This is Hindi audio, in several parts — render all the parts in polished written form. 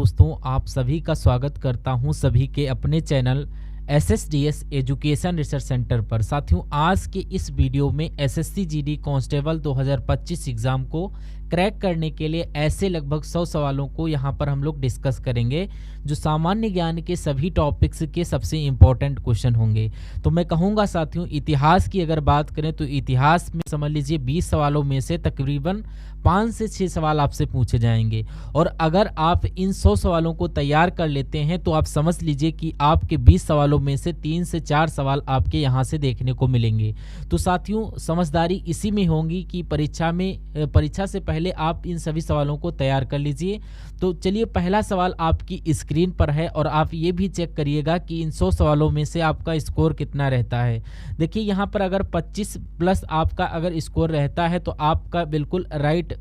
दोस्तों, आप सभी का स्वागत करता हूं सभी के अपने channel SSDS education research centre पर। साथियों, आज के इस वीडियो में SSC GD कांस्टेबल 2025 एग्जाम को क्रैक करने के लिए ऐसे लगभग 100 सवालों को यहां पर हम लोग डिस्कस करेंगे, जो सामान्य ज्ञान के सभी टॉपिक्स के सबसे इम्पोर्टेंट क्वेश्चन होंगे। तो मैं कहूँगा साथियों, इतिहास की अगर बात करें तो इतिहास में समझ लीजिए 20 सवालों में से तकरीबन 5 से 6 सवाल आपसे पूछे जाएंगे। और अगर आप इन 100 सवालों को तैयार कर लेते हैं तो आप समझ लीजिए कि आपके 20 सवालों में से 3 से 4 सवाल आपके यहाँ से देखने को मिलेंगे। तो साथियों, समझदारी इसी में होगी कि परीक्षा से पहले आप इन सभी सवालों को तैयार कर लीजिए। तो चलिए, पहला सवाल आपकी स्क्रीन पर है और आप ये भी चेक करिएगा कि इन 100 सवालों में से आपका स्कोर कितना रहता है। देखिए, यहाँ पर अगर 25 प्लस आपका अगर स्कोर रहता है तो आपका बिल्कुल राइट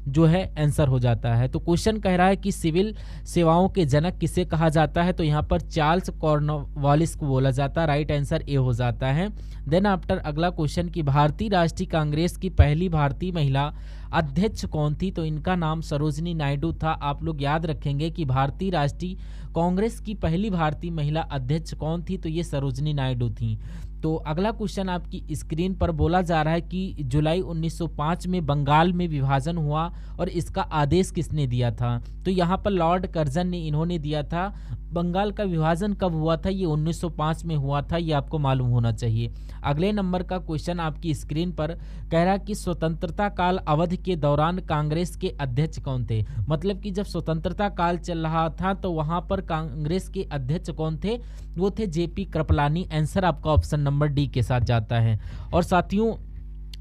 जो है आंसर हो जाता है। तो क्वेश्चन कह रहा है कि सिविल सेवाओं के जनक किसे कहा जाता है, तो यहाँ पर चार्ल्स कॉर्नवालिस को बोला जाता है। राइट आंसर ए हो जाता है। देन आफ्टर अगला क्वेश्चन कि भारतीय राष्ट्रीय कांग्रेस की पहली भारतीय महिला अध्यक्ष कौन थी, तो इनका नाम सरोजिनी नायडू था। आप लोग याद रखेंगे कि भारतीय राष्ट्रीय कांग्रेस की पहली भारतीय महिला अध्यक्ष कौन थी, तो ये सरोजिनी नायडू थी। तो अगला क्वेश्चन आपकी स्क्रीन पर बोला जा रहा है कि जुलाई 1905 में बंगाल में विभाजन हुआ और इसका आदेश किसने दिया था, तो यहाँ पर लॉर्ड कर्जन ने इन्होंने दिया था। बंगाल का विभाजन कब हुआ था, ये 1905 में हुआ था, ये आपको मालूम होना चाहिए। अगले नंबर का क्वेश्चन आपकी स्क्रीन पर कह रहा है कि स्वतंत्रता काल अवधि के दौरान कांग्रेस के अध्यक्ष कौन थे। मतलब कि जब स्वतंत्रता काल चल रहा था तो वहां पर कांग्रेस के अध्यक्ष कौन थे, वो थे जेपी कृपलानी। आंसर आपका ऑप्शन नंबर डी के साथ जाता है। और साथियों,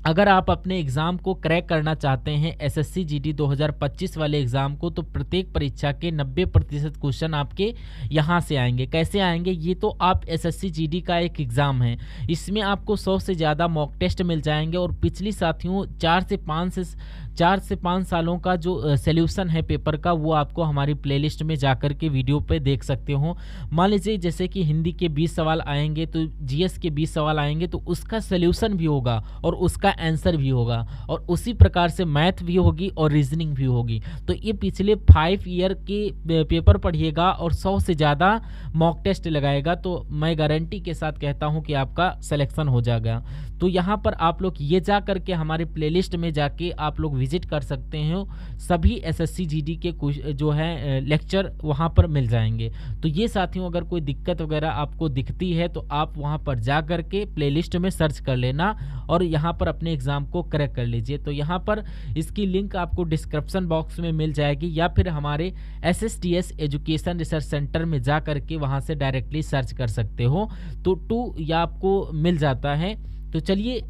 अगर आप अपने एग्ज़ाम को क्रैक करना चाहते हैं SSC GD 2025 वाले एग्ज़ाम को, तो प्रत्येक परीक्षा के 90% क्वेश्चन आपके यहाँ से आएंगे। कैसे आएंगे, ये तो आप SSC GD का एक एग्ज़ाम है, इसमें आपको 100 से ज़्यादा मॉक टेस्ट मिल जाएंगे। और पिछली साथियों 4 से 5 सालों का जो सॉल्यूशन है पेपर का, वो आपको हमारी प्लेलिस्ट में जाकर के वीडियो पे देख सकते हो। मान लीजिए जैसे कि हिंदी के 20 सवाल आएंगे, तो GS के 20 सवाल आएंगे, तो उसका सॉल्यूशन भी होगा और उसका आंसर भी होगा, और उसी प्रकार से मैथ भी होगी और रीजनिंग भी होगी। तो ये पिछले 5 ईयर के पेपर पढ़िएगा और 100 से ज़्यादा मॉक टेस्ट लगाएगा, तो मैं गारंटी के साथ कहता हूँ कि आपका सिलेक्शन हो जाएगा। तो यहाँ पर आप लोग ये जा करके हमारे प्लेलिस्ट में जाके आप लोग विजिट कर सकते हो। सभी SSC GD के जो है लेक्चर वहाँ पर मिल जाएंगे। तो ये साथियों, अगर कोई दिक्कत वगैरह आपको दिखती है तो आप वहाँ पर जा करके प्लेलिस्ट में सर्च कर लेना और यहाँ पर अपने एग्ज़ाम को क्रैक कर लीजिए। तो यहाँ पर इसकी लिंक आपको डिस्क्रिप्शन बॉक्स में मिल जाएगी, या फिर हमारे SSDS एजुकेशन रिसर्च सेंटर में जा करके वहाँ से डायरेक्टली सर्च कर सकते हो। तो 2 या आपको मिल जाता है। तो चलिए,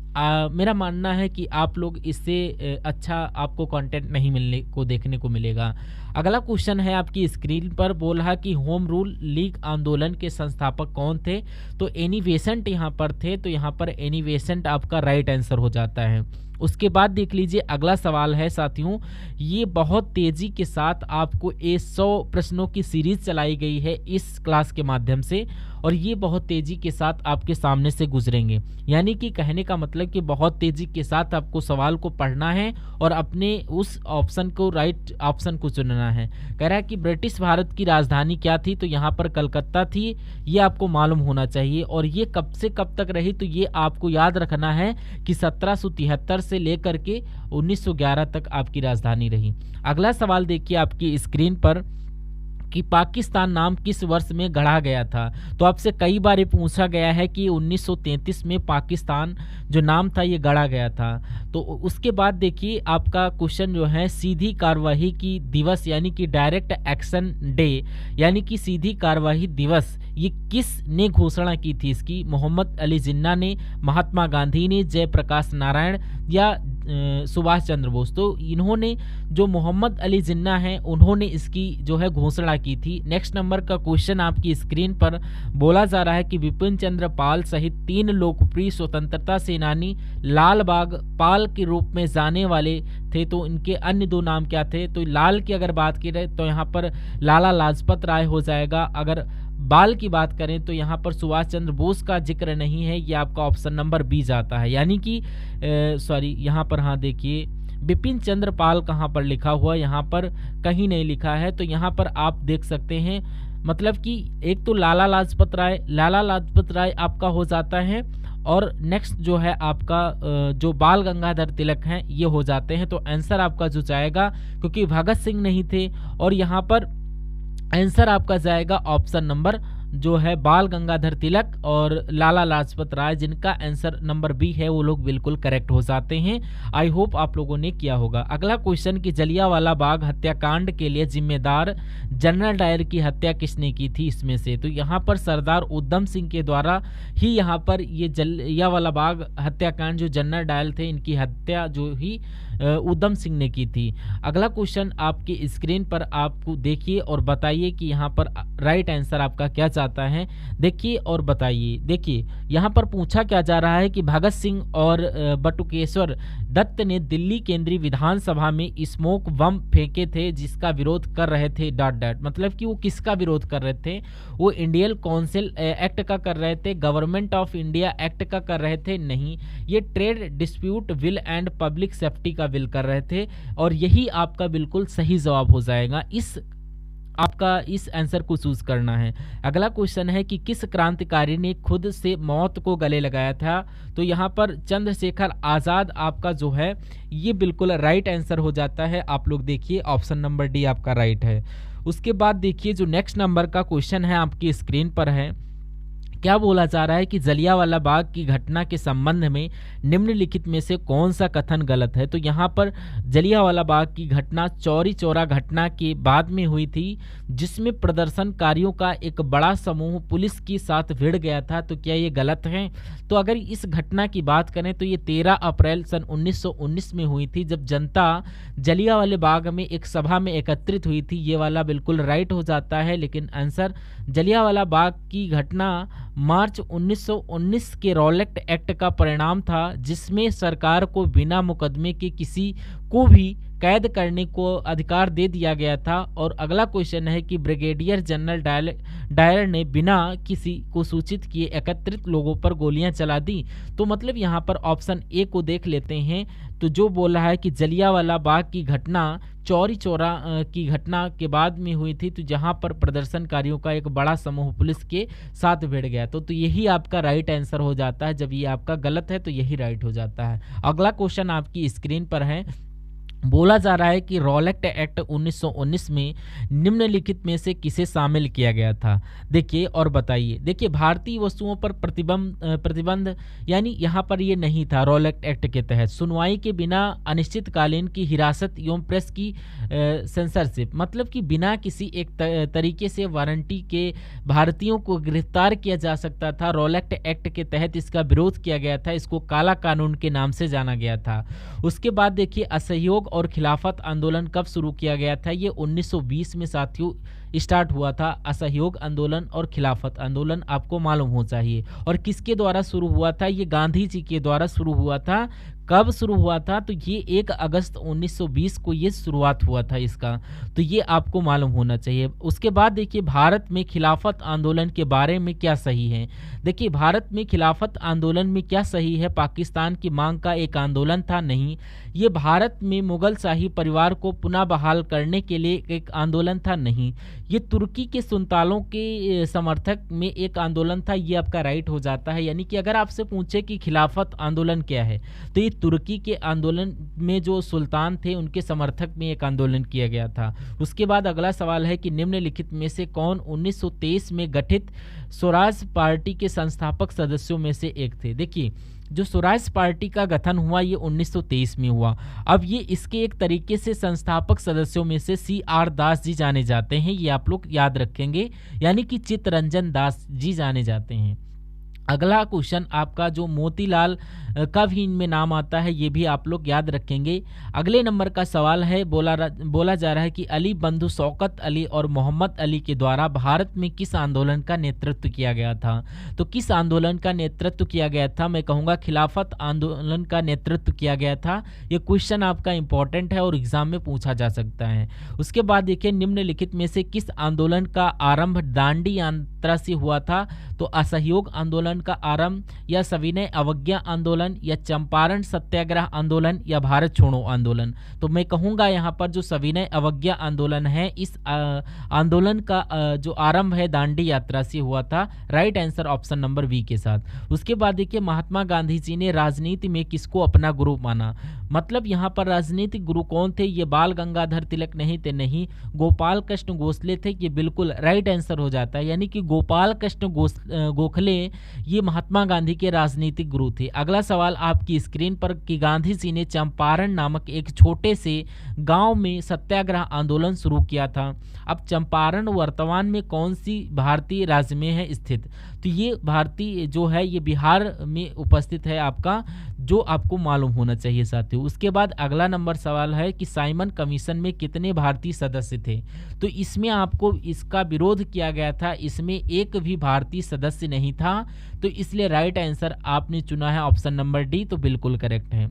मेरा मानना है कि आप लोग इससे अच्छा आपको कंटेंट नहीं मिलने को देखने को मिलेगा। अगला क्वेश्चन है आपकी स्क्रीन पर, बोल रहा कि होम रूल लीग आंदोलन के संस्थापक कौन थे, तो एनी बेसेंट यहाँ पर थे। तो यहाँ पर एनी बेसेंट आपका राइट आंसर हो जाता है। उसके बाद देख लीजिए, अगला सवाल है साथियों, ये बहुत तेज़ी के साथ आपको 100 प्रश्नों की सीरीज चलाई गई है इस क्लास के माध्यम से, और ये बहुत तेज़ी के साथ आपके सामने से गुजरेंगे। यानी कि कहने का मतलब कि बहुत तेज़ी के साथ आपको सवाल को पढ़ना है और अपने उस ऑप्शन को, राइट ऑप्शन को चुनना है। कह रहा है कि ब्रिटिश भारत की राजधानी क्या थी, तो यहाँ पर कलकत्ता थी, ये आपको मालूम होना चाहिए। और ये कब से कब तक रही, तो ये आपको याद रखना है कि 1773 से लेकर के 1911 तक आपकी राजधानी रही। अगला सवाल देखिए आपकी स्क्रीन पर कि पाकिस्तान नाम किस वर्ष में गढ़ा गया था। तो आपसे कई बार ये पूछा गया है कि 1933 में पाकिस्तान जो नाम था ये गढ़ा गया था। तो उसके बाद देखिए आपका क्वेश्चन जो है, सीधी कार्यवाही की दिवस यानी कि डायरेक्ट एक्शन डे यानी कि सीधी कार्यवाही दिवस, ये किस ने घोषणा की थी इसकी। मोहम्मद अली जिन्ना ने, महात्मा गांधी ने, जयप्रकाश नारायण या सुभाष चंद्र बोस। तो इन्होंने, जो मोहम्मद अली जिन्ना हैं, उन्होंने इसकी जो है घोषणा की थी। नेक्स्ट नंबर का क्वेश्चन आपकी स्क्रीन पर बोला जा रहा है कि विपिन चंद्र पाल सहित 3 लोकप्रिय स्वतंत्रता सेनानी लाल बाग पाल के रूप में जाने वाले थे, तो इनके अन्य 2 नाम क्या थे। तो लाल की अगर बात की जाए तो यहाँ पर लाला लाजपत राय हो जाएगा। अगर बाल की बात करें तो यहाँ पर सुभाष चंद्र बोस का जिक्र नहीं है, ये आपका ऑप्शन नंबर बी जाता है। यानी कि सॉरी, यहाँ पर हाँ देखिए बिपिन चंद्र पाल कहाँ पर लिखा हुआ, यहाँ पर कहीं नहीं लिखा है। तो यहाँ पर आप देख सकते हैं, मतलब कि एक तो लाला लाजपत राय आपका हो जाता है, और नेक्स्ट जो है आपका जो बाल गंगाधर तिलक हैं ये हो जाते हैं। तो आंसर आपका जो जाएगा, क्योंकि भगत सिंह नहीं थे, और यहाँ पर आंसर आपका जाएगा ऑप्शन नंबर जो है बाल गंगाधर तिलक और लाला लाजपत राय, जिनका आंसर नंबर बी है, वो लोग बिल्कुल करेक्ट हो जाते हैं। आई होप आप लोगों ने किया होगा। अगला क्वेश्चन कि जलियांवाला बाग हत्याकांड के लिए जिम्मेदार जनरल डायर की हत्या किसने की थी इसमें से? तो यहाँ पर सरदार उधम सिंह के द्वारा ही यहाँ पर ये जलियांवाला बाग हत्याकांड जो जनरल डायर थे इनकी हत्या जो ही उधम सिंह ने की थी। अगला क्वेश्चन आपकी स्क्रीन पर आपको देखिए और बताइए कि यहाँ पर राइट आंसर आपका क्या चाहता है, देखिए और बताइए। देखिए यहाँ पर पूछा क्या जा रहा है कि भगत सिंह और बटुकेश्वर दत्त ने दिल्ली केंद्रीय विधानसभा में स्मोक बम फेंके थे जिसका विरोध कर रहे थे मतलब कि वो किसका विरोध कर रहे थे? वो इंडियन काउंसिल एक्ट का कर रहे थे, गवर्नमेंट ऑफ इंडिया एक्ट का कर रहे थे? नहीं, ये trade dispute will and public safety का बिल कर रहे थे, और यही आपका बिल्कुल सही जवाब हो जाएगा। आपका इस आंसर को चूज करना है। अगला क्वेश्चन है कि किस क्रांतिकारी ने खुद से मौत को गले लगाया था? तो यहाँ पर चंद्रशेखर आजाद आपका जो है ये बिल्कुल राइट आंसर हो जाता है। आप लोग देखिए ऑप्शन नंबर डी आपका राइट है। उसके बाद देखिए जो नेक्स्ट नंबर का क्वेश्चन है आपकी स्क्रीन पर है, क्या बोला जा रहा है कि जलियांवाला बाग की घटना के संबंध में निम्नलिखित में से कौन सा कथन गलत है? तो यहाँ पर जलियांवाला बाग की घटना चौरी चौरा घटना के बाद में हुई थी, जिसमें प्रदर्शनकारियों का एक बड़ा समूह पुलिस के साथ भिड़ गया था। तो क्या ये गलत है? तो अगर इस घटना की बात करें तो ये 13 अप्रैल सन 1919 में हुई थी, जब जनता जलियांवाले बाग में एक सभा में एकत्रित हुई थी। ये वाला बिल्कुल राइट हो जाता है, लेकिन आंसर जलियांवाला बाग की घटना मार्च 1919 के रॉलेट एक्ट का परिणाम था, जिसमें सरकार को बिना मुकदमे के किसी को भी कैद करने को अधिकार दे दिया गया था। और अगला क्वेश्चन है कि ब्रिगेडियर जनरल डायर ने बिना किसी को सूचित किए एकत्रित लोगों पर गोलियां चला दी। तो मतलब यहाँ पर ऑप्शन ए को देख लेते हैं। तो जो बोला है कि जलियांवाला बाग की घटना चौरी चौरा की घटना के बाद में हुई थी, तो जहां पर प्रदर्शनकारियों का एक बड़ा समूह पुलिस के साथ भिड़ गया। तो यही आपका राइट आंसर हो जाता है। जब ये आपका गलत है तो यही राइट हो जाता है। अगला क्वेश्चन आपकी स्क्रीन पर है, बोला जा रहा है कि रॉलेट एक्ट 1919 में निम्नलिखित में से किसे शामिल किया गया था? देखिए और बताइए। देखिए भारतीय वस्तुओं पर प्रतिबंध यानी यहाँ पर ये नहीं था। रॉलेट एक्ट के तहत सुनवाई के बिना अनिश्चितकालीन की हिरासत एवं प्रेस की सेंसरशिप, मतलब कि बिना किसी एक तरीके से वारंटी के भारतीयों को गिरफ्तार किया जा सकता था। रॉलेट एक्ट के तहत इसका विरोध किया गया था, इसको काला कानून के नाम से जाना गया था। उसके बाद देखिए असहयोग और खिलाफत आंदोलन कब शुरू किया गया था? ये 1920 में साथियों स्टार्ट हुआ था। असहयोग आंदोलन और खिलाफत आंदोलन आपको मालूम हो चाहिए। और किसके द्वारा शुरू हुआ था? ये गांधी जी के द्वारा शुरू हुआ था। कब शुरू हुआ था? तो ये 1 अगस्त 1920 को ये शुरुआत हुआ था इसका। तो ये आपको मालूम होना चाहिए। उसके बाद देखिए भारत में खिलाफत आंदोलन के बारे में क्या सही है? देखिए भारत में खिलाफत आंदोलन में क्या सही है? पाकिस्तान की मांग का एक आंदोलन था? नहीं, ये भारत में मुगल शाही परिवार को पुनः बहाल करने के लिए एक आंदोलन था? नहीं, ये तुर्की के सुल्तानों के समर्थक में एक आंदोलन था। ये आपका राइट हो जाता है। यानी कि अगर आपसे पूछे कि खिलाफत आंदोलन क्या है, तो ये तुर्की के आंदोलन में जो सुल्तान थे उनके समर्थक में एक आंदोलन किया गया था। उसके बाद अगला सवाल है कि निम्नलिखित में से कौन 1923 में गठित स्वराज पार्टी के संस्थापक सदस्यों में से एक थे? देखिए जो स्वराज पार्टी का गठन हुआ ये 1923 में हुआ। अब ये इसके एक तरीके से संस्थापक सदस्यों में से CR दास जी जाने जाते हैं, ये आप लोग याद रखेंगे, यानी कि चित्तरंजन दास जी जाने जाते हैं। अगला क्वेश्चन आपका जो मोतीलाल का भी इनमें नाम आता है, ये भी आप लोग याद रखेंगे। अगले नंबर का सवाल है, बोला जा रहा है कि अली बंधु शौकत अली और मोहम्मद अली के द्वारा भारत में किस आंदोलन का नेतृत्व किया गया था? तो किस आंदोलन का नेतृत्व किया गया था? मैं कहूँगा खिलाफत आंदोलन का नेतृत्व किया गया था। ये क्वेश्चन आपका इंपॉर्टेंट है और एग्जाम में पूछा जा सकता है। उसके बाद देखिए निम्नलिखित में से किस आंदोलन का आरंभ दांडी यात्रा से हुआ था? तो असहयोग आंदोलन आंदोलन का आरंभ, या सविनय अवज्ञा आंदोलन, या चंपारण सत्याग्रह आंदोलन, या भारत छोड़ो आंदोलन। तो मैं कहूँगा यहाँ पर जो सविनय अवज्ञा आंदोलन है, इस आंदोलन का जो आरंभ है दांडी यात्रा से हुआ था। Right answer option number B के साथ। उसके बाद देखिए महात्मा गांधी जी ने राजनीति में किसको अपना गुरु माना। मतलब यहाँ पर राजनीतिक गुरु कौन थे, ये बाल गंगाधर तिलक नहीं थे, नहीं गोपाल कृष्ण गोखले थे। ये बिल्कुल राइट आंसर हो जाता है, यानी कि गोपाल कृष्ण गोखले ये महात्मा गांधी के राजनीतिक गुरु थे। अगला सवाल आपकी स्क्रीन पर कि गांधी जी ने चंपारण नामक एक छोटे से गांव में सत्याग्रह आंदोलन शुरू किया था। अब चंपारण वर्तमान में कौन सी भारतीय राज्य में है स्थित, तो ये भारतीय जो है ये बिहार में उपस्थित है आपका, जो आपको मालूम होना चाहिए साथियों। उसके बाद अगला नंबर सवाल है कि साइमन कमीशन में कितने भारतीय सदस्य थे, तो इसमें आपको इसका विरोध किया गया था, इसमें एक भी भारतीय सदस्य नहीं था, तो इसलिए राइट आंसर आपने चुना है ऑप्शन नंबर डी, तो बिल्कुल करेक्ट है।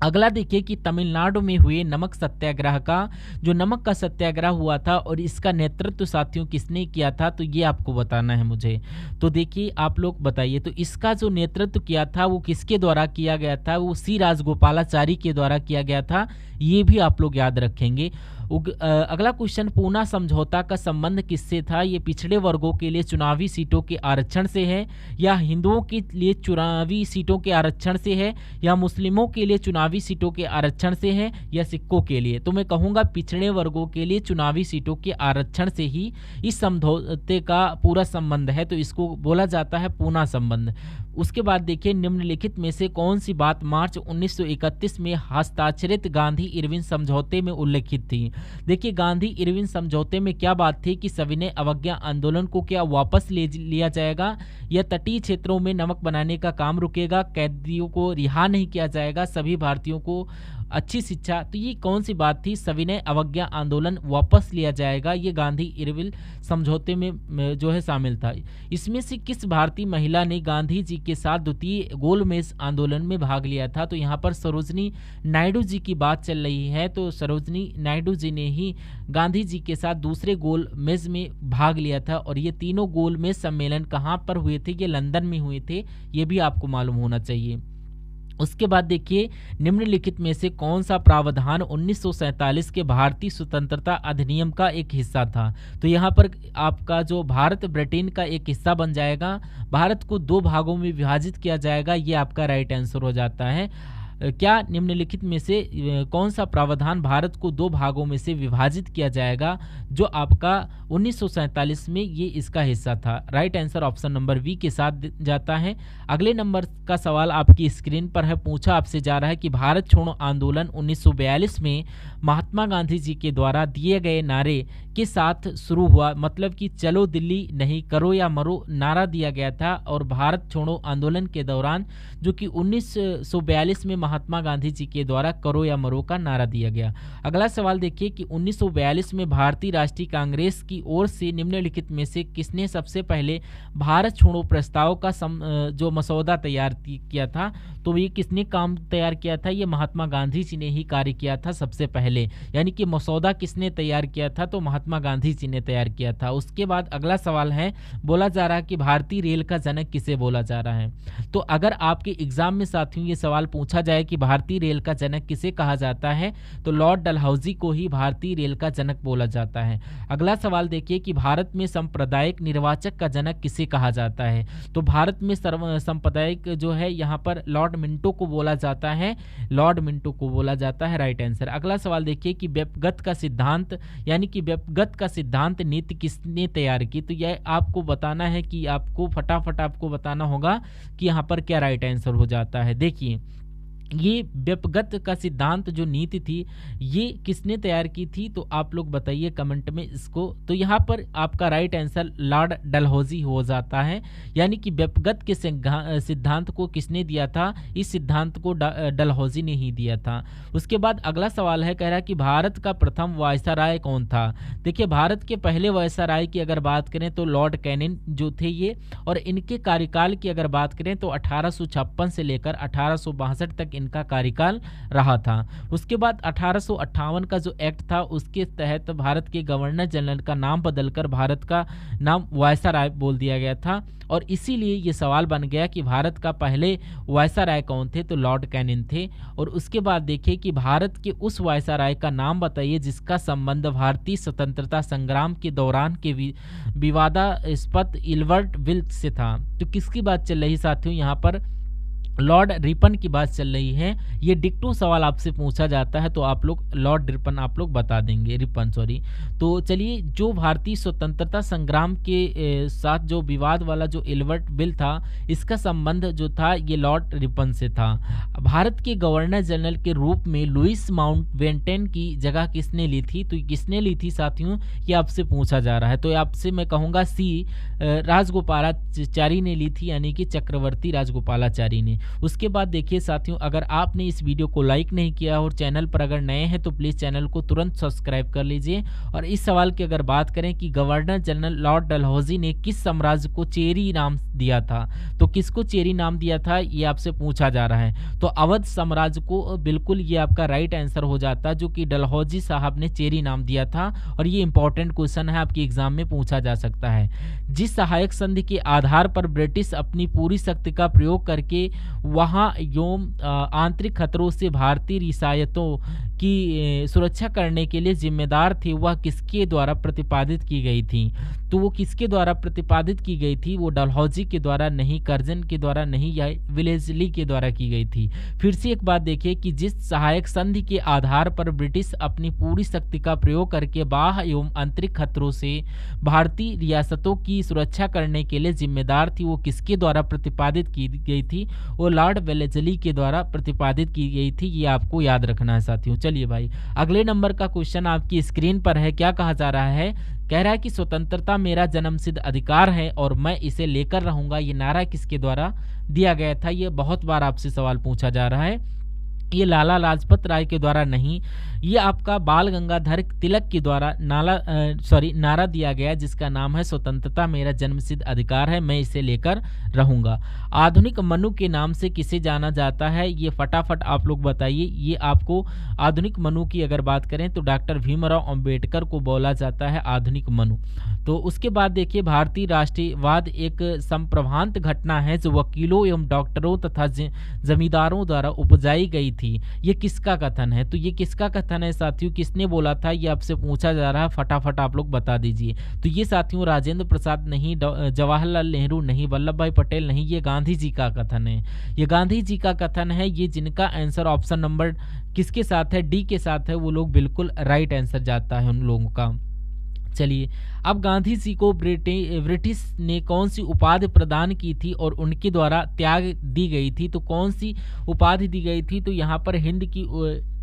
अगला देखिए कि तमिलनाडु में हुए नमक सत्याग्रह का, जो नमक का सत्याग्रह हुआ था और इसका नेतृत्व साथियों किसने किया था, तो ये आपको बताना है मुझे। तो देखिए आप लोग बताइए, तो इसका जो नेतृत्व किया था वो किसके द्वारा किया गया था, वो सी राजगोपालाचारी के द्वारा किया गया था, ये भी आप लोग याद रखेंगे। अगला क्वेश्चन, पूना समझौता का संबंध किससे था, ये पिछड़े वर्गों के लिए चुनावी सीटों के आरक्षण से है, या हिंदुओं के लिए चुनावी सीटों के आरक्षण से है, या मुस्लिमों के लिए चुनावी सीटों के आरक्षण से है, या सिखों के लिए। तो मैं कहूँगा पिछड़े वर्गों के लिए चुनावी सीटों के आरक्षण से ही इस समझौते का पूरा संबंध है, तो इसको बोला जाता है पूना संबंध। उसके बाद देखिए निम्नलिखित में से कौन सी बात मार्च 1931 में हस्ताक्षरित गांधी इरविन समझौते में उल्लेखित थी। देखिए गांधी इरविन समझौते में क्या बात थी कि सविनय अवज्ञा आंदोलन को क्या वापस ले लिया जाएगा, या तटीय क्षेत्रों में नमक बनाने का काम रुकेगा, कैदियों को रिहा नहीं किया जाएगा, सभी भारतीयों को अच्छी शिक्षा। तो ये कौन सी बात थी, सविनय अवज्ञा आंदोलन वापस लिया जाएगा, ये गांधी इरविन समझौते में जो है शामिल था। इसमें से किस भारतीय महिला ने गांधी जी के साथ द्वितीय गोलमेज आंदोलन में भाग लिया था, तो यहाँ पर सरोजनी नायडू जी की बात चल रही है, तो सरोजनी नायडू जी ने ही गांधी जी के साथ दूसरे गोलमेज में भाग लिया था। और ये तीनों गोलमेज सम्मेलन कहाँ पर हुए थे, ये लंदन में हुए थे, ये भी आपको मालूम होना चाहिए। उसके बाद देखिए निम्नलिखित में से कौन सा प्रावधान 1947 के भारतीय स्वतंत्रता अधिनियम का एक हिस्सा था, तो यहाँ पर आपका जो भारत ब्रिटेन का एक हिस्सा बन जाएगा, भारत को दो भागों में विभाजित किया जाएगा, ये आपका राइट आंसर हो जाता है। क्या निम्नलिखित में से कौन सा प्रावधान भारत को दो भागों में से विभाजित किया जाएगा, जो आपका 1947 में ये इसका हिस्सा था। Right answer option number B के साथ जाता है। अगले नंबर का सवाल आपकी स्क्रीन पर है, पूछा आपसे जा रहा है कि भारत छोड़ो आंदोलन 1942 में महात्मा गांधी जी के द्वारा दिए गए नारे के साथ शुरू हुआ, मतलब कि चलो दिल्ली नहीं करो या मरो नारा दिया गया था, और भारत छोड़ो आंदोलन के दौरान जो कि 1942 में महात्मा गांधी जी के द्वारा करो या मरो का नारा दिया गया। अगला सवाल देखिए कि 1942 में भारतीय राष्ट्रीय कांग्रेस की ओर से निम्नलिखित में से किसने सबसे पहले भारत छोड़ो प्रस्ताव का जो मसौदा तैयार किया था, तो ये किसने काम तैयार किया था, ये महात्मा गांधी जी ने ही कार्य किया था सबसे पहले, यानी कि मसौदा किसने तैयार किया था, तो महात्मा गांधी जी ने तैयार किया था। उसके बाद अगला सवाल है, बोला जा रहा है कि भारतीय रेल का जनक किसे बोला जा रहा है, तो अगर आपके एग्जाम में साथियों ये सवाल पूछा जाए कि भारतीय रेल का जनक किसे कहा जाता है, तो लॉर्ड डलहौजी को ही भारतीय रेल का जनक बोला जाता है। अगला सवाल देखिए कि भारत में सांप्रदायिक निर्वाचक का जनक किसे कहा जाता है, तो भारत में सांप्रदायिक जो है यहाँ पर लॉर्ड मिंटो को बोला जाता है, लॉर्ड मिंटो को बोला जाता है। Right answer. अगला सवाल देखिए कि व्यक्तिगत का सिद्धांत यानी कि व्यक्तिगत का सिद्धांत नीति किसने तैयार की, तो यह आपको बताना है कि आपको फटाफट आपको बताना होगा कि यहाँ पर क्या राइट आंसर हो जाता है। देखिए ये व्यक्तिगत का सिद्धांत जो नीति थी ये किसने तैयार की थी, तो आप लोग बताइए कमेंट में इसको। तो यहाँ पर आपका राइट आंसर लॉर्ड डलहौजी हो जाता है, यानी कि व्यक्तिगत के सिद्धांत को किसने दिया था, इस सिद्धांत को डलहौजी ने ही दिया था। उसके बाद अगला सवाल है, कह रहा है कि भारत का प्रथम वायसराय कौन था। देखिए भारत के पहले वायसराय की अगर बात करें तो लॉर्ड कैनिंग जो थे ये, और इनके कार्यकाल की अगर बात करें तो 1856 से लेकर 1862 तक इनका कार्यकाल रहा था। उसके बाद 1858 का जो एक्ट था उसके तहत भारत के गवर्नर जनरल का नाम बदलकर भारत का नाम वायसराय बोल दिया गया था और इसीलिए ये सवाल बन गया कि भारत का पहले वायसराय कौन थे, तो लॉर्ड कैनिंग थे। और उसके बाद देखिए कि भारत के उस वायसराय का नाम बताइए जिसका संबंध भारतीय स्वतंत्रता संग्राम के दौरान के विवादास्पद इल्बर्ट विल से था। तो किसकी बात चल रही साथियों, यहाँ पर लॉर्ड रिपन की बात चल रही है। ये डिक्टो सवाल आपसे पूछा जाता है तो आप लोग लॉर्ड रिपन आप लोग बता देंगे, रिपन सॉरी। तो चलिए, जो भारतीय स्वतंत्रता संग्राम के साथ जो विवाद वाला जो इल्बर्ट बिल था, इसका संबंध जो था ये लॉर्ड रिपन से था। भारत के गवर्नर जनरल के रूप में लुइस माउंटबेटन की जगह किसने ली थी, तो किसने ली थी साथियों, ये आपसे पूछा जा रहा है। तो आपसे मैं कहूँगा सी, राजगोपालाचारी ने ली थी, यानी कि चक्रवर्ती राजगोपालाचारी ने। उसके बाद देखिए साथियों, अगर आपने इस वीडियो को लाइक नहीं किया और चैनल पर अगर नए हैं तो प्लीज़ चैनल को तुरंत सब्सक्राइब कर लीजिए। और इस सवाल की अगर बात करें कि गवर्नर जनरल लॉर्ड डलहौजी ने किस साम्राज्य को चेरी नाम दिया था, तो किसको चेरी नाम दिया था ये आपसे पूछा जा रहा है। तो अवध साम्राज्य को बिल्कुल ये आपका राइट आंसर हो जाता, जो कि डलहौजी साहब ने चेरी नाम दिया था। और ये इंपॉर्टेंट क्वेश्चन है, आपके एग्जाम में पूछा जा सकता है। जिस सहायक संधि के आधार पर ब्रिटिश अपनी पूरी शक्ति का प्रयोग करके वहाँ आंतरिक खतरों से भारतीय रियासतों की सुरक्षा करने के लिए जिम्मेदार थी, वह किसके द्वारा प्रतिपादित की गई थी, तो वो किसके द्वारा प्रतिपादित की गई थी, वो डलहौजी के द्वारा नहीं, कर्जन के द्वारा नहीं, या विलेजली के द्वारा की गई थी। फिर से एक बात देखिए कि जिस सहायक संधि के आधार पर ब्रिटिश अपनी पूरी शक्ति का प्रयोग करके बाह्य एवं आंतरिक खतरों से भारतीय रियासतों की सुरक्षा करने के लिए जिम्मेदार थी, वो किसके द्वारा प्रतिपादित की गई थी, वो लॉर्ड वेलेस्ली के द्वारा प्रतिपादित की गई थी। ये आपको याद रखना है साथियों। चलिए भाई, अगले नंबर का क्वेश्चन आपकी स्क्रीन पर है। क्या कहा जा रहा है, कह रहा है कि स्वतंत्रता मेरा जन्मसिद्ध अधिकार है और मैं इसे लेकर रहूंगा। ये नारा किसके द्वारा दिया गया था, ये बहुत बार आपसे सवाल पूछा जा रहा है। ये लाला लाजपत राय के द्वारा नहीं, ये आपका बाल गंगाधर तिलक के द्वारा नारा दिया गया, जिसका नाम है स्वतंत्रता मेरा जन्मसिद्ध अधिकार है, मैं इसे लेकर रहूंगा। आधुनिक मनु के नाम से किसे जाना जाता है, ये फटाफट आप लोग बताइए। ये आपको आधुनिक मनु की अगर बात करें तो डॉक्टर भीमराव अंबेडकर को बोला जाता है आधुनिक मनु। तो उसके बाद देखिए, भारतीय राष्ट्रीयवाद एक संप्रभात घटना है जो वकीलों एवं डॉक्टरों तथा जमींदारों द्वारा उपजाई गई थी। ये किसका कथन है, तो ये किसका कथन है साथियों, किसने बोला था, ये आपसे पूछा जा रहा है, फटाफट आप लोग बता दीजिए। तो ये साथियों राजेंद्र प्रसाद नहीं, जवाहरलाल नेहरू नहीं, वल्लभ भाई पटेल नहीं, ये गांधी जी का कथन है। ये गांधी जी का कथन है। ये जिनका आंसर ऑप्शन नंबर किसके साथ है, डी के साथ है, वो लोग बिल्कुल राइट आंसर जाता है उन लोगों का। चलिए, अब गांधी जी को ब्रिटिश ने कौन सी उपाधि प्रदान की थी और उनके द्वारा त्याग दी गई थी, तो कौन सी उपाधि दी गई थी, तो यहाँ पर हिंद की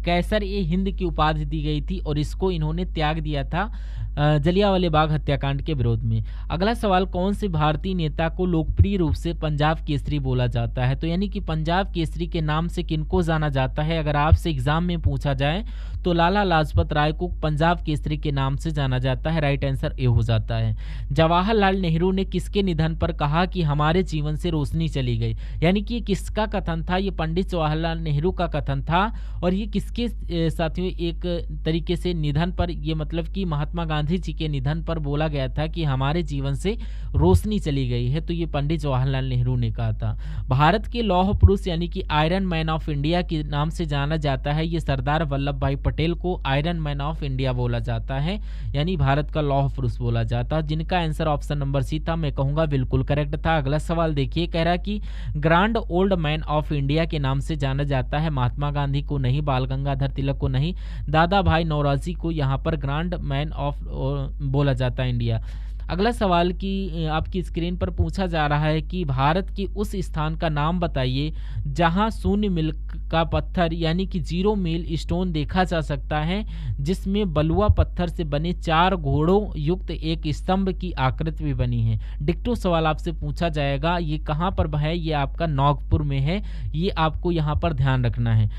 कैसर ए हिंद की उपाधि दी गई थी और इसको इन्होंने त्याग दिया था जलियांवाला बाग हत्याकांड के विरोध में। अगला सवाल, कौन से भारतीय नेता को लोकप्रिय रूप से पंजाब केसरी बोला जाता है, तो यानी कि पंजाब केसरी के नाम से किनको जाना जाता है, अगर आपसे एग्जाम में पूछा जाए तो लाला लाजपत राय को पंजाब केसरी के नाम से जाना जाता है। राइट आंसर ए हो जाता है। जवाहरलाल नेहरू ने किसके निधन पर कहा कि हमारे जीवन से रोशनी चली गई, यानी कि किसका कथन था, ये पंडित जवाहरलाल नेहरू का कथन था। और ये किसके साथियों एक तरीके से निधन पर, ये मतलब कि महात्मा गांधी जी के निधन पर बोला गया था कि हमारे जीवन से रोशनी चली गई है, तो ये पंडित जवाहरलाल नेहरू ने कहा था। भारत के लौह पुरुष यानी कि आयरन मैन ऑफ इंडिया के नाम से जाना जाता है, ये सरदार वल्लभ भाई पटेल को आयरन मैन ऑफ इंडिया बोला जाता है, यानी भारत का लौह पुरुष बोला जाता है, जिनका आंसर ऑप्शन नंबर सी था, मैं कहूंगा बिल्कुल करेक्ट था। अगला सवाल देखिए, कह रहा कि grand old man of India के नाम से जाना जाता है, महात्मा गांधी को नहीं, बाल गंगाधर तिलक को नहीं, दादा भाई नौरोजी को यहाँ पर ग्रांड मैन ऑफ बोला जाता है इंडिया। अगला सवाल की आपकी स्क्रीन पर पूछा जा रहा है कि भारत के उस स्थान का नाम बताइए जहां शून्य मील का पत्थर यानी कि 0 मील स्टोन देखा जा सकता है, जिसमें बलुआ पत्थर से बने 4 घोड़ों युक्त एक स्तंभ की आकृति भी बनी है। डिक्टो सवाल आपसे पूछा जाएगा, ये कहां पर है, ये आपका नागपुर में है, ये आपको यहां पर ध्यान रखना है।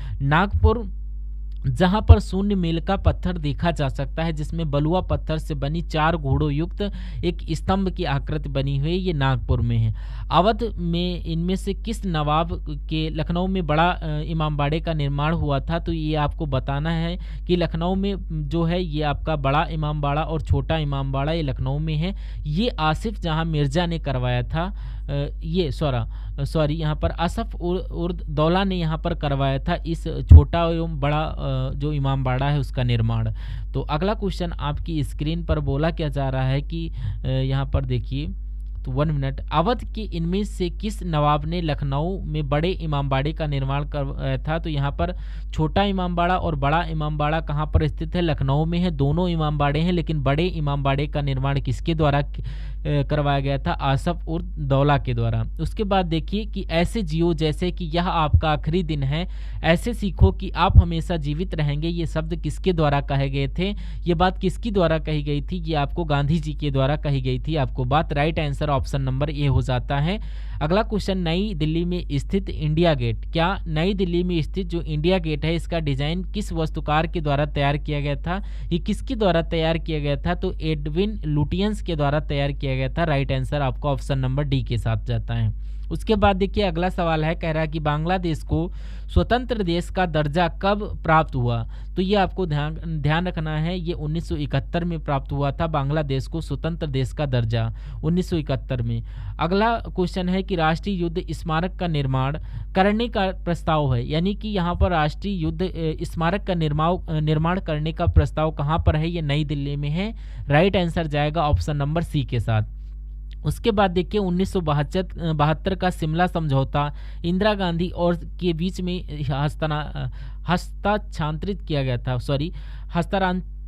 जहां पर शून्य मील का पत्थर देखा जा सकता है, जिसमें बलुआ पत्थर से बनी 4 घोड़ों युक्त एक स्तंभ की आकृति बनी हुई है। ये नागपुर में है। अवध में इनमें से किस नवाब के लखनऊ में बड़ा इमामबाड़े का निर्माण हुआ था? तो ये आपको बताना है कि लखनऊ में जो है ये आपका बड़ा इमामबाड़ा और छोटा इमामबाड़ा ये लखनऊ में है। ये आसिफ जहां मिर्जा ने करवाया था। ये सॉरी यहाँ पर असफ उर्द दौला ने यहाँ पर करवाया था इस छोटा एवं बड़ा जो इमामबाड़ा है उसका निर्माण। तो अगला क्वेश्चन आपकी स्क्रीन पर बोला क्या जा रहा है कि यहाँ पर देखिए, तो 1 मिनट। अवध के इनमें से किस नवाब ने लखनऊ में बड़े इमामबाड़े का निर्माण करवाया था? तो यहाँ पर छोटा इमामबाड़ा और बड़ा इमामबाड़ा कहाँ पर स्थित है? लखनऊ में है। दोनों इमामबाड़े हैं, लेकिन बड़े इमामबाड़े का निर्माण किसके द्वारा करवाया गया था? आसफ उर्द दौला के द्वारा। उसके बाद देखिए कि ऐसे जियो जैसे कि यह आपका आखिरी दिन है, ऐसे सीखो कि आप हमेशा जीवित रहेंगे। ये शब्द किसके द्वारा कहे गए थे? ये बात किसकी द्वारा कही गई थी? ये आपको गांधी जी के द्वारा कही गई थी। आपको बात right answer option number A हो जाता है। अगला क्वेश्चन, नई दिल्ली में स्थित इंडिया गेट। क्या नई दिल्ली में स्थित जो इंडिया गेट है इसका डिजाइन किस वास्तुकार के द्वारा तैयार किया गया था? ये किसके द्वारा तैयार किया गया था? तो एडविन लुटियंस के द्वारा तैयार किया गया था। राइट आंसर आपका ऑप्शन नंबर डी के साथ जाता है। उसके बाद देखिए अगला सवाल है, कह रहा है कि बांग्लादेश को स्वतंत्र देश का दर्जा कब प्राप्त हुआ? तो ये आपको ध्यान रखना है, ये 1971 में प्राप्त हुआ था बांग्लादेश को स्वतंत्र देश का दर्जा 1971 में। अगला क्वेश्चन है कि राष्ट्रीय युद्ध स्मारक का निर्माण करने का प्रस्ताव है, यानी कि यहाँ पर राष्ट्रीय युद्ध स्मारक का निर्माण करने का प्रस्ताव कहाँ पर है? ये नई दिल्ली में है। राइट आंसर जाएगा ऑप्शन नंबर सी के साथ। उसके बाद देखिए 1972 का शिमला समझौता इंदिरा गांधी और के बीच में हस्ताक्षरित किया गया था,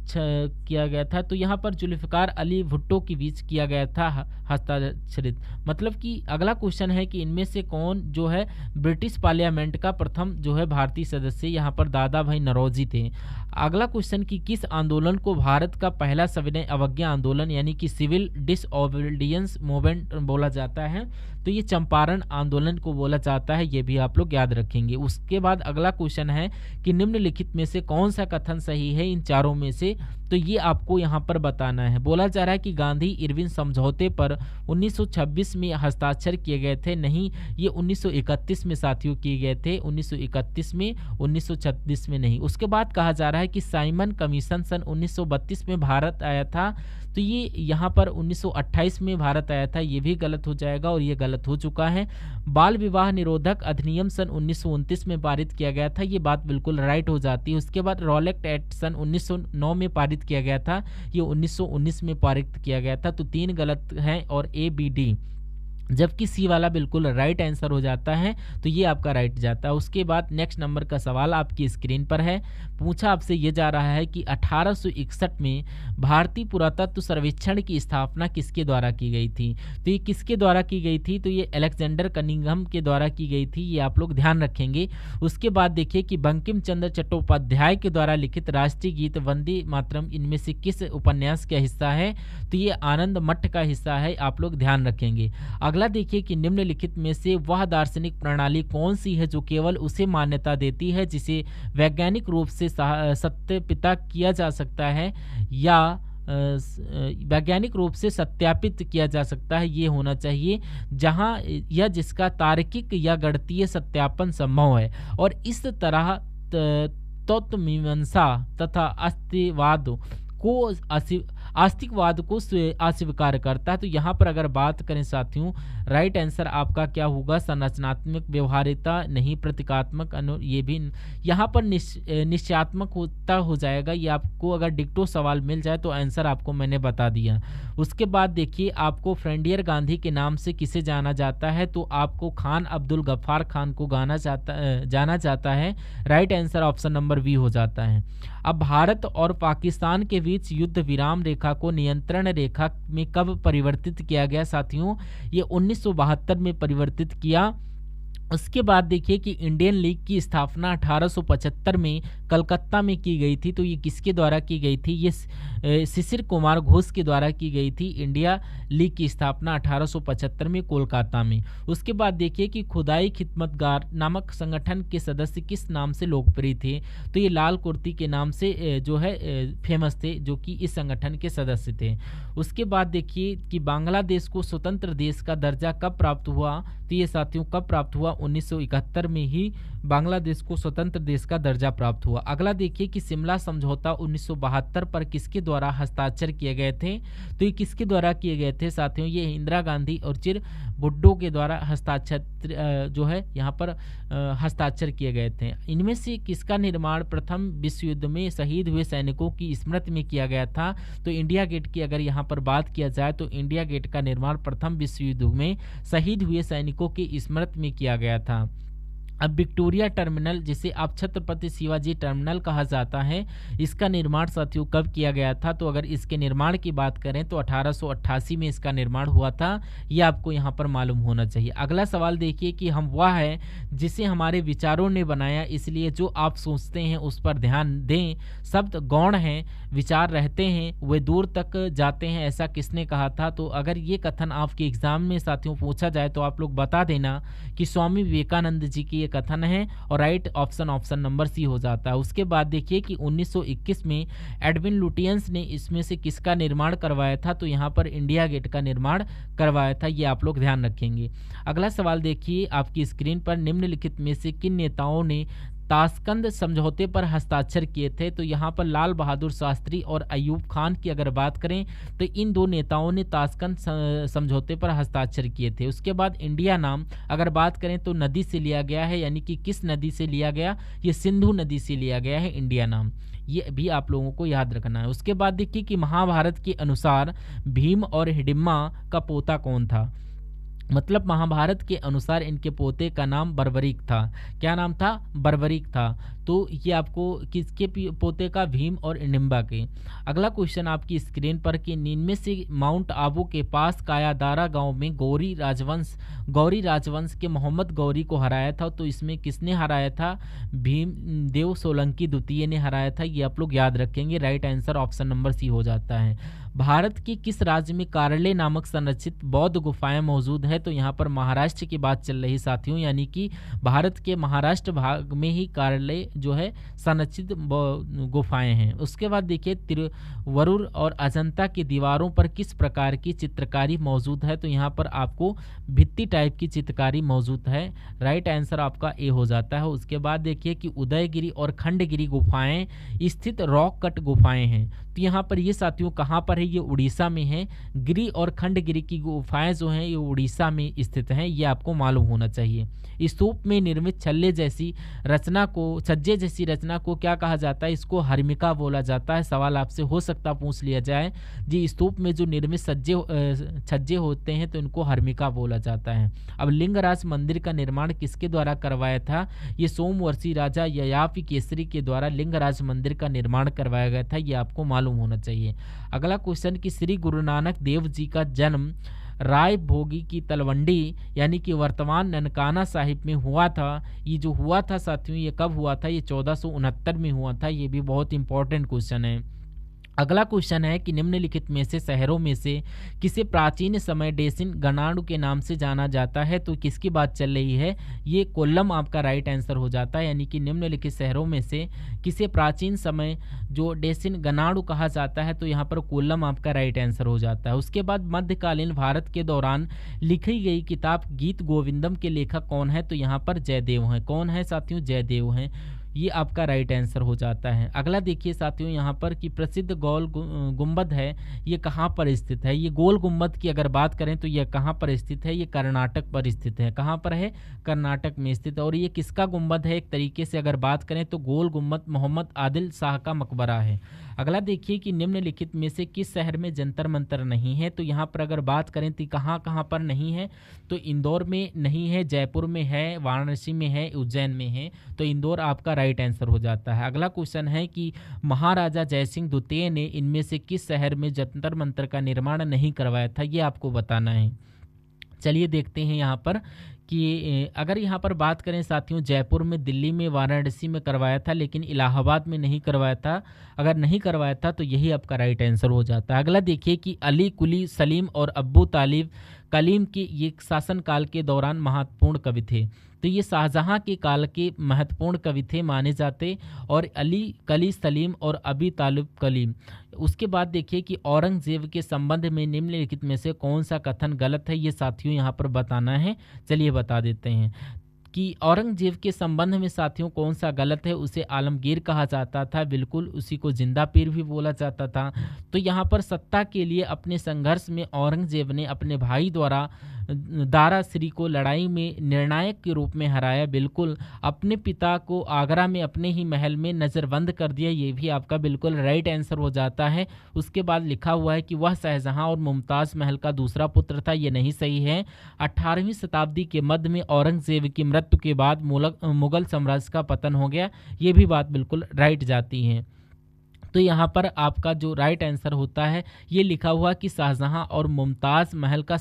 किया गया था। तो यहाँ पर जुल्फ़िकार अली भुट्टो के बीच किया गया था हस्ताक्षरित। मतलब कि अगला क्वेश्चन है कि इनमें से कौन जो है ब्रिटिश पार्लियामेंट का प्रथम जो है भारतीय सदस्य? यहाँ पर दादा भाई नौरोजी थे। अगला क्वेश्चन कि किस आंदोलन को भारत का पहला सविनय अवज्ञा आंदोलन यानी कि सिविल डिसओबीडियंस मूवमेंट बोला जाता है? तो ये चंपारण आंदोलन को बोला जाता है, ये भी आप लोग याद रखेंगे। उसके बाद अगला क्वेश्चन है कि निम्नलिखित में से कौन सा कथन सही है इन चारों में से? तो ये आपको यहाँ पर बताना है। बोला जा रहा है कि गांधी इरविन समझौते पर 1926 में हस्ताक्षर किए गए थे। नहीं, ये 1931 में साथियों किए गए थे, 1931 में, 1936 में नहीं। उसके बाद कहा जा रहा है कि साइमन कमीशन सन 1932 में भारत आया था। तो ये यहाँ पर 1928 में भारत आया था, ये भी गलत हो जाएगा और ये गलत हो चुका है। बाल विवाह निरोधक अधिनियम सन 1929 में पारित किया गया था, ये बात बिल्कुल राइट हो जाती है। उसके बाद रॉलेक्ट एक्ट सन 1909 में पारित किया गया था, ये 1919 में पारित किया गया था। तो 3 गलत हैं और ए बी डी, जबकि सी वाला बिल्कुल राइट आंसर हो जाता है। तो ये आपका राइट जाता है। उसके बाद नेक्स्ट नंबर का सवाल आपकी स्क्रीन पर है। पूछा आपसे ये जा रहा है कि 1861 में भारतीय पुरातत्व सर्वेक्षण की स्थापना किसके द्वारा की गई थी? तो ये किसके द्वारा की गई थी? तो ये अलेक्जेंडर कनिंघम के द्वारा की गई थी, ये आप लोग ध्यान रखेंगे। उसके बाद देखिए कि बंकिम चंद्र चट्टोपाध्याय के द्वारा लिखित राष्ट्रीय गीत वंदे मातरम इनमें से किस उपन्यास का हिस्सा है? तो ये आनंद मठ का हिस्सा है, आप लोग ध्यान रखेंगे। अगला देखिए कि निम्नलिखित में से वह दार्शनिक प्रणाली कौन सी है जो केवल उसे मान्यता देती है जिसे वैज्ञानिक रूप से सत्यापित किया जा सकता है या वैज्ञानिक रूप से सत्यापित किया जा सकता है? ये होना चाहिए जहां या जिसका तार्किक या गणितीय सत्यापन संभव है और इस तरह तत्वमीमांसा तथा अस्तिवाद को आस्तिकवाद को अस्वीकार करता है। तो यहाँ पर अगर बात करें साथियों, राइट आंसर आपका क्या होगा? संरचनात्मक व्यवहार्यता नहीं, प्रतीकात्मक ये भी यहाँ पर निश्चयात्मक होता हो जाएगा। ये आपको अगर डिक्टो सवाल मिल जाए तो आंसर आपको मैंने बता दिया। उसके बाद देखिए आपको फ्रेंडियर गांधी के नाम से किसे जाना जाता है? तो आपको खान अब्दुल गफ्फार खान को जाना जाता है। Right answer option number B हो जाता है। अब भारत और पाकिस्तान के बीच युद्ध विराम रेखा को नियंत्रण रेखा में कब परिवर्तित किया गया साथियों? ये 1972 में परिवर्तित किया उसके बाद देखिए कि इंडियन लीग की स्थापना 1875 में कलकत्ता में की गई थी। तो ये किसके द्वारा की गई थी? ये शिशिर कुमार घोष के द्वारा की गई थी। इंडिया लीग की स्थापना 1875 में कोलकाता में। उसके बाद देखिए कि खुदाई खिदमतगार नामक संगठन के सदस्य किस नाम से लोकप्रिय थे? तो ये लाल कुर्ती के नाम से जो है फेमस थे, जो कि इस संगठन के सदस्य थे। उसके बाद देखिए कि बांग्लादेश को स्वतंत्र देश का दर्जा कब प्राप्त हुआ? तो ये साथियों कब प्राप्त हुआ? 1971 में ही बांग्लादेश को स्वतंत्र देश का दर्जा प्राप्त हुआ। अगला देखिए कि शिमला समझौता 1972 पर किसके द्वारा हस्ताक्षर किए गए थे? तो ये किसके द्वारा किए गए थे साथियों? ये इंदिरा गांधी और चिर भुट्टो के द्वारा हस्ताक्षर जो है यहाँ पर हस्ताक्षर किए गए थे। इनमें से किसका निर्माण प्रथम विश्व युद्ध में शहीद हुए सैनिकों की स्मृति में किया गया था? तो इंडिया गेट की अगर यहाँ पर बात किया जाए तो इंडिया गेट का निर्माण प्रथम विश्व युद्ध में शहीद हुए सैनिकों की स्मृति में किया गया था। अब विक्टोरिया टर्मिनल, जिसे अब छत्रपति शिवाजी टर्मिनल कहा जाता है, इसका निर्माण साथियों कब किया गया था? तो अगर इसके निर्माण की बात करें तो 1888 में इसका निर्माण हुआ था। यह आपको यहाँ पर मालूम होना चाहिए। अगला सवाल देखिए कि हम वह है जिसे हमारे विचारों ने बनाया, इसलिए जो आप सोचते हैं उस पर ध्यान दें। शब्द गौण हैं, विचार रहते हैं, वे दूर तक जाते हैं, ऐसा किसने कहा था? तो अगर ये कथन आपके एग्जाम में साथियों पूछा जाए तो आप लोग बता देना कि स्वामी विवेकानंद जी की कथन है, और राइट ऑप्शन नंबर सी हो जाता है। उसके बाद देखिए कि 1921 में एडविन लुटियंस ने इसमें से किसका निर्माण करवाया था? तो यहाँ पर इंडिया गेट का निर्माण करवाया था। ये आप लोग ध्यान रखेंगे। अगला सवाल देखिए आपकी स्क्रीन पर, निम्नलिखित में से किन नेताओं ने ताशकंद समझौते पर हस्ताक्षर किए थे? तो यहाँ पर लाल बहादुर शास्त्री और अयूब खान की अगर बात करें तो इन दो नेताओं ने ताशकंद समझौते पर हस्ताक्षर किए थे। उसके बाद इंडिया नाम अगर बात करें तो नदी से लिया गया है, यानी कि किस नदी से लिया गया? ये सिंधु नदी से लिया गया है इंडिया नाम। ये भी आप लोगों को याद रखना है। उसके बाद देखिए कि महाभारत के अनुसार भीम और हिडिम्बा का पोता कौन था? मतलब महाभारत के अनुसार इनके पोते का नाम बर्बरीक था। क्या नाम था? बर्बरीक था। तो ये आपको किसके पोते का? भीम और हिडिम्बा के। अगला क्वेश्चन आपकी स्क्रीन पर कि इनमें से माउंट आबू के पास कायादारा गांव में गौरी राजवंश के मोहम्मद गौरी को हराया था। तो इसमें किसने हराया था? भीम देव सोलंकी द्वितीय ने हराया था। ये आप लोग याद रखेंगे। Right answer option number C हो जाता है। भारत के किस राज्य में कारले नामक संरक्षित बौद्ध गुफाएं मौजूद है? तो यहाँ पर महाराष्ट्र की बात चल रही साथियों, यानी कि भारत के महाराष्ट्र भाग में ही कारले जो है संरक्षित गुफाएं हैं। उसके बाद देखिए तिरुवरुर और अजंता की दीवारों पर किस प्रकार की चित्रकारी मौजूद है? तो यहाँ पर आपको भित्ति टाइप की चित्रकारी मौजूद है। राइट आंसर आपका ए हो जाता है। उसके बाद देखिए कि उदयगिरी और खंडगिरी गुफाएं स्थित रॉक कट गुफाएं हैं। तो यहाँ पर ये साथियों कहाँ पर है? ये उड़ीसा में है। गिरी और खंडगिरी की गुफाएं जो हैं ये उड़ीसा में स्थित हैं। ये आपको मालूम होना चाहिए। स्तूप में निर्मित छज्जे जैसी रचना को क्या कहा जाता है? इसको हर्मिका बोला जाता है। सवाल आपसे हो सकता पूछ लिया जाए जी, स्तूप में जो निर्मित छज्जे होते हैं तो इनको हर्मिका बोला जाता है। अब लिंगराज मंदिर का निर्माण किसके द्वारा करवाया था? ये सोमवंशी राजा ययाति केसरी के द्वारा लिंगराज मंदिर का निर्माण करवाया गया था। ये आपको मालूम होना चाहिए। अगला क्वेश्चन कि श्री गुरु नानक देव जी का जन्म राय भोगी की तलवंडी यानी कि वर्तमान ननकाना साहिब में हुआ था। ये जो हुआ था साथियों ये कब हुआ था? ये 1469 में हुआ था। ये भी बहुत इंपॉर्टेंट क्वेश्चन है। अगला क्वेश्चन है कि निम्नलिखित में से शहरों में से किसे प्राचीन समय डेसिन गनाडु के नाम से जाना जाता है? तो किसकी बात चल रही है? ये कोल्लम आपका राइट आंसर हो जाता है। यानी कि निम्नलिखित शहरों में से किसे प्राचीन समय जो डेसिन गनाडु कहा जाता है? तो यहाँ पर कोल्लम आपका राइट आंसर हो जाता है। उसके बाद मध्यकालीन भारत के दौरान लिखी गई किताब गीत गोविंदम के लेखक कौन है? तो यहाँ पर जयदेव हैं। कौन है साथियों? जयदेव हैं। ये आपका राइट आंसर हो जाता है। अगला देखिए साथियों यहाँ पर कि प्रसिद्ध गोल गुंबद है ये कहाँ पर स्थित है? ये गोल गुंबद की अगर बात करें तो ये कहाँ पर स्थित है? ये कर्नाटक पर स्थित है। कहाँ पर है? कर्नाटक में स्थित। और ये किसका गुंबद है? एक तरीके से अगर बात करें तो गोल गुंबद मोहम्मद आदिल शाह का मकबरा है। अगला देखिए कि निम्नलिखित में से किस शहर में जंतर मंतर नहीं है? तो यहाँ पर अगर बात करें तो कहाँ कहाँ पर नहीं है? तो इंदौर में नहीं है, जयपुर में है, वाराणसी में है, उज्जैन में है। तो इंदौर आपका राइट आंसर हो जाता है। अगला क्वेश्चन है कि महाराजा जयसिंह द्वितीय ने इनमें से किस शहर में जंतर मंतर का निर्माण नहीं करवाया था? ये आपको बताना है। चलिए देखते हैं यहाँ पर कि अगर यहाँ पर बात करें साथियों, जयपुर में, दिल्ली में, वाराणसी में करवाया था, लेकिन इलाहाबाद में नहीं करवाया था। अगर नहीं करवाया था तो यही आपका राइट आंसर हो जाता है। अगला देखिए कि अली, कुली, सलीम और अब्बू तालिब कलीम के ये शासनकाल के दौरान महत्वपूर्ण कवि थे। तो ये शाहजहां के काल के महत्वपूर्ण कवि थे माने जाते, और अली, कली, सलीम और अबी तालिब कलीम। उसके बाद देखिए कि औरंगजेब के संबंध में निम्नलिखित में से कौन सा कथन गलत है, ये साथियों यहाँ पर बताना है। चलिए बता देते हैं कि औरंगजेब के संबंध में साथियों कौन सा गलत है। उसे आलमगीर कहा जाता था, बिल्कुल, उसी को जिंदा पीर भी बोला जाता था। तो यहाँ पर सत्ता के लिए अपने संघर्ष में औरंगजेब ने अपने भाई द्वारा दारा श्री को लड़ाई में निर्णायक के रूप में हराया, बिल्कुल। अपने पिता को आगरा में अपने ही महल में नज़रबंद कर दिया, ये भी आपका बिल्कुल राइट आंसर हो जाता है। उसके बाद लिखा हुआ है कि वह शाहजहां और मुमताज़ महल का दूसरा पुत्र था, ये नहीं सही है। 18वीं शताब्दी के मध्य में औरंगजेब की मृत्यु के बाद मुगल साम्राज्य का पतन हो गया, ये भी बात बिल्कुल राइट जाती है। तो यहाँ पर आपका जो राइट आंसर होता है, ये लिखा हुआ कि शाहजहां और मुमताज़ महल का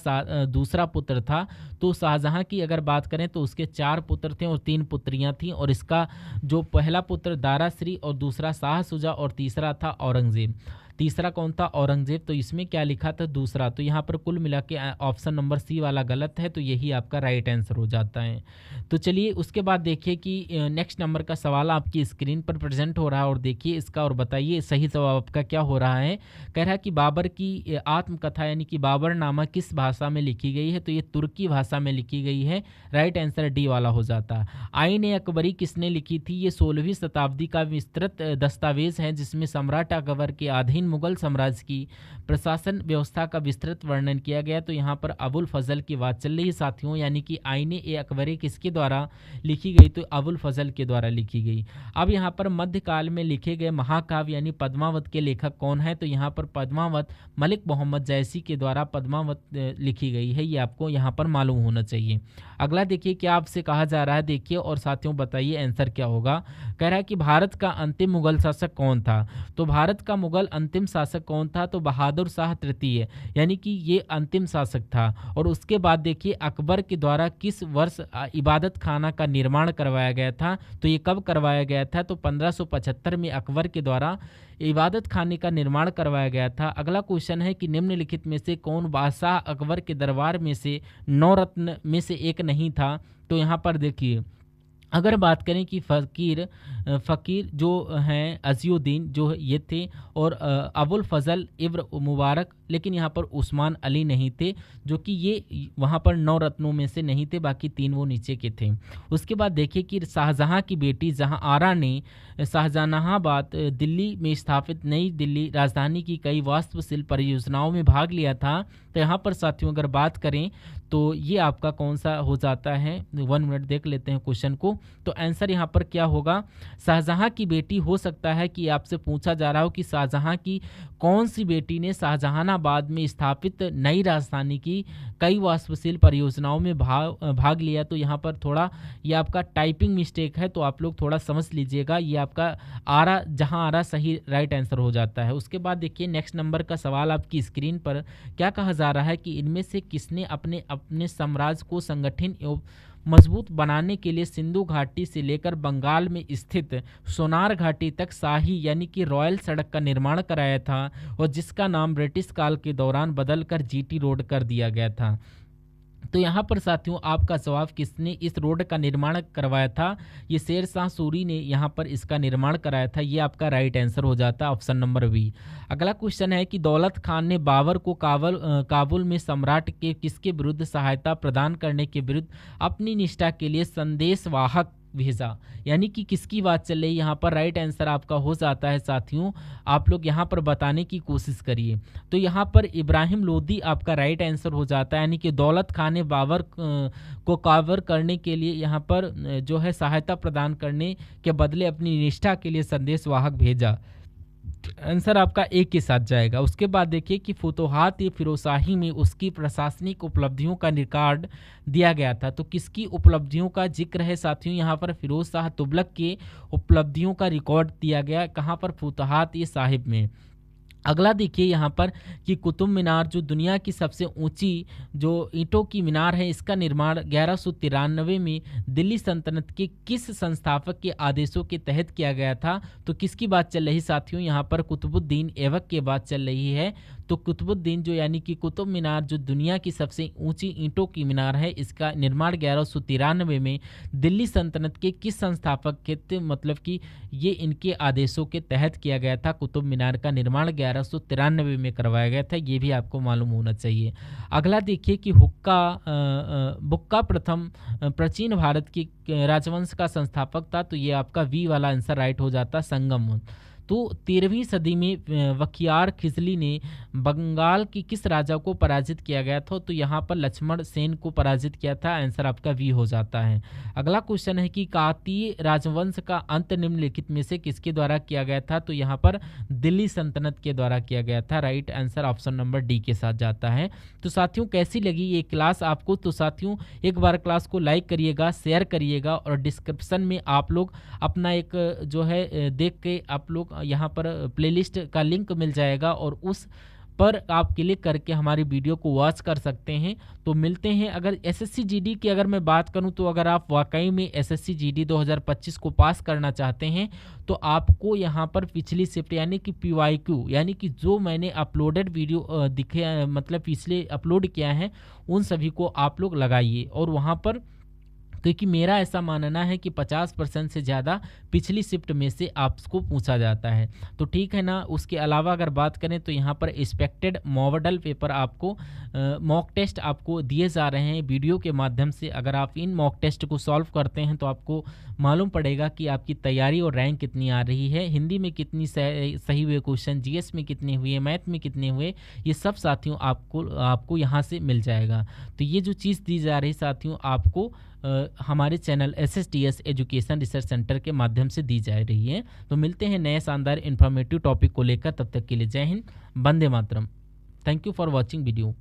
दूसरा पुत्र था। तो शाहजहां की अगर बात करें तो उसके 4 पुत्र थे और 3 पुत्रियां थीं, और इसका जो पहला पुत्र दारा श्री और दूसरा शाह शुजा और तीसरा था औरंगजेब। तीसरा कौन था? औरंगजेब। तो इसमें क्या लिखा था? दूसरा। तो यहाँ पर कुल मिला के ऑप्शन नंबर सी वाला गलत है, तो यही आपका राइट आंसर हो जाता है। तो चलिए उसके बाद देखिए कि नेक्स्ट नंबर का सवाल आपकी स्क्रीन पर प्रेजेंट हो रहा है, और देखिए इसका और बताइए सही जवाब आपका क्या हो रहा है। कह रहा है कि बाबर की आत्मकथा यानी कि बाबरनामा किस भाषा में लिखी गई है? तो ये तुर्की भाषा में लिखी गई है। राइट आंसर डी वाला हो जाता। आईन अकबरी किसने लिखी थी? ये 16वीं शताब्दी का विस्तृत दस्तावेज है, जिसमें सम्राट अकबर के अधीन मुगल साम्राज्य की प्रशासन व्यवस्था का विस्तृत वर्णन किया गया। तो यहाँ पर अबुल फजल की बात चल रही है साथियों, यानी कि आईने ए अकबरी किसके द्वारा लिखी गई? तो अबुल फजल के द्वारा लिखी गई। अब यहाँ पर मध्यकाल में लिखे गए महाकाव्य यानी पद्मावत के लेखक कौन है? तो यहाँ पर पद्मावत मलिक मोहम्मद जैसी के द्वारा पद्मावत लिखी गई है, ये आपको यहाँ पर मालूम होना चाहिए। अगला देखिए क्या आपसे कहा जा रहा है, देखिए और साथियों बताइए आंसर क्या होगा। कह रहा है कि भारत का अंतिम मुगल शासक कौन था? तो भारत का मुगल अंतिम शासक कौन था? तो बहादुर शाह तृतीय, यानी कि ये अंतिम शासक था। और उसके बाद देखिए अकबर के द्वारा किस वर्ष इबादत खाना का निर्माण करवाया गया था? तो ये कब करवाया गया था? तो 1575 में अकबर के द्वारा इबादत खाने का निर्माण करवाया गया था। अगला क्वेश्चन है कि निम्नलिखित में से कौन बादशाह अकबर के दरबार में से 9 रत्न में से एक नहीं था? तो यहाँ पर देखिए अगर बात करें कि फ़कीर जो हैं अज़ीउद्दीन जो ये थे, और अबुल फजल इब्न मुबारक, लेकिन यहाँ पर उस्मान अली नहीं थे, जो कि ये वहाँ पर 9 रत्नों में से नहीं थे, बाकी 3 वो नीचे के थे। उसके बाद देखिए कि शाहजहां की बेटी जहां आरा ने शाहजहानाबाद दिल्ली में स्थापित नई दिल्ली राजधानी की कई वास्तुशिल्प परियोजनाओं में भाग लिया था। तो यहाँ पर साथियों अगर बात करें तो ये आपका कौन सा हो जाता है? 1 मिनट देख लेते हैं क्वेश्चन को। तो आंसर यहाँ पर क्या होगा? शाहजहां की बेटी। हो सकता है कि आपसे पूछा जा रहा हो कि शाहजहां की कौन सी बेटी ने शाहजहानाबाद में स्थापित नई राजधानी की कई वास्तुशिल्प परियोजनाओं में भाग लिया। तो यहाँ पर थोड़ा ये आपका टाइपिंग मिस्टेक है, तो आप लोग थोड़ा समझ लीजिएगा। ये आपका आरा, जहाँ आरा सही राइट आंसर हो जाता है। उसके बाद देखिए नेक्स्ट नंबर का सवाल आपकी स्क्रीन पर क्या कहा जा रहा है कि इनमें से किसने अपने साम्राज्य को संगठित एवं मजबूत बनाने के लिए सिंधु घाटी से लेकर बंगाल में स्थित सोनार घाटी तक शाही यानी कि रॉयल सड़क का निर्माण कराया था, और जिसका नाम ब्रिटिश काल के दौरान बदलकर जीटी रोड कर दिया गया था? तो यहाँ पर साथियों आपका जवाब, किसने इस रोड का निर्माण करवाया था? ये शेर शाह सूरी ने यहाँ पर इसका निर्माण कराया था। ये आपका राइट आंसर हो जाता है ऑप्शन नंबर बी। अगला क्वेश्चन है कि दौलत खान ने बाबर को काबुल में सम्राट के किसके विरुद्ध सहायता प्रदान करने के विरुद्ध अपनी निष्ठा के लिए संदेशवाहक भेजा? यानी कि किसकी बात चल रही है? यहाँ पर राइट आंसर आपका हो जाता है साथियों, आप लोग यहाँ पर बताने की कोशिश करिए। तो यहाँ पर इब्राहिम लोदी आपका राइट आंसर हो जाता है, यानी कि दौलत खान ने बाबर को कावर करने के लिए यहाँ पर जो है सहायता प्रदान करने के बदले अपनी निष्ठा के लिए संदेशवाहक भेजा। आंसर आपका एक के साथ जाएगा। उसके बाद देखिए कि फुतुहात ए फिरोजशाही में उसकी प्रशासनिक उपलब्धियों का रिकॉर्ड दिया गया था। तो किसकी उपलब्धियों का जिक्र है साथियों? यहाँ पर फिरोज शाह तुगलक के उपलब्धियों का रिकॉर्ड दिया गया। कहाँ पर? फुतुहात ए साहिब में। अगला देखिए यहाँ पर कि कुतुब मीनार जो दुनिया की सबसे ऊंची जो ईंटों की मीनार है, इसका निर्माण 1193 में दिल्ली सल्तनत के किस संस्थापक के आदेशों के तहत किया गया था। तो किसकी बात चल रही साथियों, यहाँ पर कुतुबुद्दीन ऐबक की बात चल रही है। तो कुतुबुद्दीन जो यानी कि कुतुब मीनार जो दुनिया की सबसे ऊंची ईंटों की मीनार है, इसका निर्माण 1193 में दिल्ली सल्तनत के किस संस्थापक के मतलब कि ये इनके आदेशों के तहत किया गया था। कुतुब मीनार का निर्माण 1193 में करवाया गया था, ये भी आपको मालूम होना चाहिए। अगला देखिए कि बुक्का प्रथम प्राचीन भारत की राजवंश का संस्थापक था। तो ये आपका वी वाला आंसर राइट हो जाता, संगम। तो 13वीं सदी में बख्तियार खिजली ने बंगाल की किस राजा को पराजित किया गया था। तो यहाँ पर लक्ष्मण सेन को पराजित किया था, आंसर आपका वी हो जाता है। अगला क्वेश्चन है कि काकतीय राजवंश का अंत निम्नलिखित में से किसके द्वारा किया गया था। तो यहाँ पर दिल्ली सल्तनत के द्वारा किया गया था, right answer option number D के साथ जाता है। तो साथियों कैसी लगी ये क्लास आपको। तो साथियों एक बार क्लास को लाइक करिएगा, शेयर करिएगा और डिस्क्रिप्शन में आप लोग अपना एक जो है देख के आप लोग यहाँ पर प्लेलिस्ट का लिंक मिल जाएगा और उस पर आप क्लिक करके हमारी वीडियो को वॉच कर सकते हैं। तो मिलते हैं। अगर एसएससी जीडी की अगर मैं बात करूं तो अगर आप वाकई में एसएससी जीडी 2025 को पास करना चाहते हैं तो आपको यहां पर पिछली शिफ्ट यानी कि पीवाईक्यू यानी कि जो मैंने अपलोडेड वीडियो दिखे मतलब पिछले अपलोड किया है उन सभी को आप लोग लगाइए और वहां पर, क्योंकि मेरा ऐसा मानना है कि 50% से ज़्यादा पिछली शिफ्ट में से आपको पूछा जाता है। तो ठीक है ना। उसके अलावा अगर बात करें तो यहाँ पर एक्सपेक्टेड मॉडल पेपर आपको मॉक टेस्ट आपको दिए जा रहे हैं वीडियो के माध्यम से। अगर आप इन मॉक टेस्ट को सॉल्व करते हैं तो आपको मालूम पड़ेगा कि आपकी तैयारी और रैंक कितनी आ रही है, हिंदी में कितनी सही हुए क्वेश्चन, जीएस में कितने हुए, मैथ में कितने हुए, ये सब साथियों आपको यहाँ से मिल जाएगा। तो ये जो चीज़ दी जा रही साथियों आपको हमारे channel SSDS education research centre के माध्यम से दी जा रही है। तो मिलते हैं नए शानदार इन्फॉर्मेटिव टॉपिक को लेकर, तब तक के लिए जय हिंद, वंदे मातरम। Thank you for watching video.